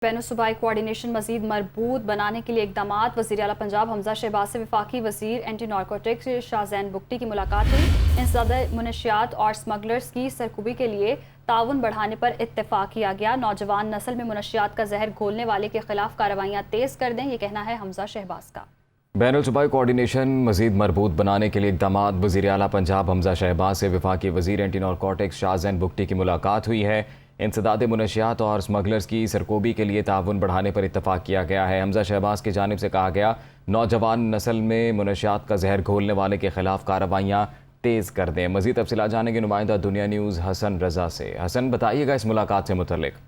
بین الصوبائی coordination مزید مربوط بنانے کے لیے اقدامات۔ وزیر اعلیٰ پنجاب حمزہ شہباز سے وفاقی وزیر اینٹی نارکوٹکس شاہزین بگٹی کی ملاقات ہوئی۔ انسداد منشیات اور سمگلرز کی سرکوبی کے لیے تعاون بڑھانے پر اتفاق کیا گیا۔ نوجوان نسل میں منشیات کا زہر گھولنے والے کے خلاف کارروائیاں تیز کر دیں، یہ کہنا ہے حمزہ شہباز کا۔ بین الصوبائی کوارڈینیشن مزید مربوط بنانے کے لیے اقدامات۔ وزیر اعلیٰ پنجاب حمزہ شہباز سے وفاقی وزیر اینٹی نارکوٹکس شاہزین بگٹی کی ملاقات ہوئی ہے۔ انسداد منشیات اور سمگلرز کی سرکوبی کے لیے تعاون بڑھانے پر اتفاق کیا گیا ہے۔ حمزہ شہباز کی جانب سے کہا گیا، نوجوان نسل میں منشیات کا زہر گھولنے والے کے خلاف کارروائیاں تیز کر دیں۔ مزید تفصیلات جانیں گے نمائندہ دنیا نیوز حسن رضا سے۔ حسن، بتائیے گا اس ملاقات سے متعلق۔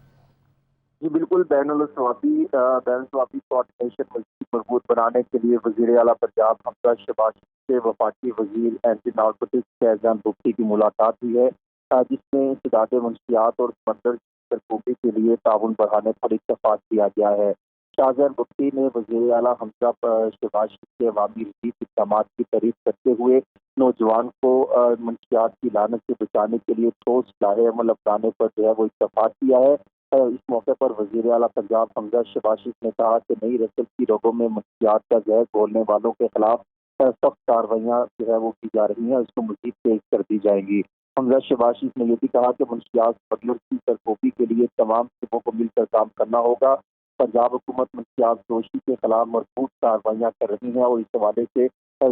جی بالکل، بین الاقوامی کوارڈینیشن مزید مربوط بنانے کے لیے وزیر اعلیٰ پنجاب حمزہ شہباز سے وفاقی وزیر اینٹی نارکوٹکس شاہزین بگٹی کی ملاقات ہوئی ہے، جس میں انسداد منشیات اور سمگلرز کی سرکوبی کے لیے تعاون بڑھانے پر اتفاق کیا گیا ہے۔ شاہزین بگٹی نے وزیر اعلیٰ حمزہ شہباز کے عوامی رسید اقدامات کی تعریف کرتے ہوئے نوجوان کو منشیات کی لعنت سے بچانے کے لیے ٹھوس لاہے عمل اپنانے پر وہ اتفاق کیا ہے۔ اس موقع پر وزیر اعلیٰ پنجاب حمزہ شہباز نے کہا کہ نئی نسل کی رگوں میں منشیات کا زہر گھولنے والوں کے خلاف سخت کارروائیاں وہ کی جا رہی ہیں، اس کو مزید تیز کر دی جائیں گی۔ حمزہ شہباز نے یہ بھی کہا کہ منشیات سمگلرز کی سرکوبی کے لیے تمام صوبوں کو مل کر کام کرنا ہوگا۔ پنجاب حکومت منشیات فروشی کے خلاف مربوط کارروائیاں کر رہی ہیں اور اس حوالے سے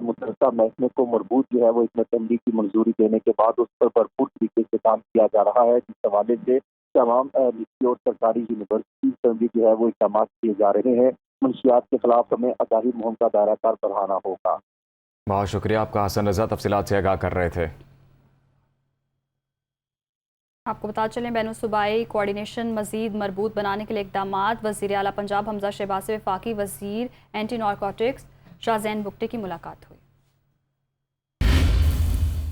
متعلقہ محکمے کو مربوط اس میں تمدید کی منظوری دینے کے بعد اس پر بھرپور طریقے سے کام کیا جا رہا ہے، جس حوالے سے تمام نجی اور سرکاری یونیورسٹیز پر بھی اقدامات کیے جا رہے ہیں۔ منشیات کے خلاف ہمیں آگاہی مہم کا دائرہ کار بڑھانا ہوگا۔ بہت شکریہ آپ کا حسن رضا، تفصیلات سے آگاہ کر رہے تھے۔ آپ کو بتا چلیں، بین الصوبائی کوارڈینیشن مزید مربوط بنانے کے لیے اقدامات۔ وزیر اعلیٰ پنجاب حمزہ شہباز سے وفاقی وزیر اینٹی نارکوٹکس شاہزین بگٹی کی ملاقات ہوئی۔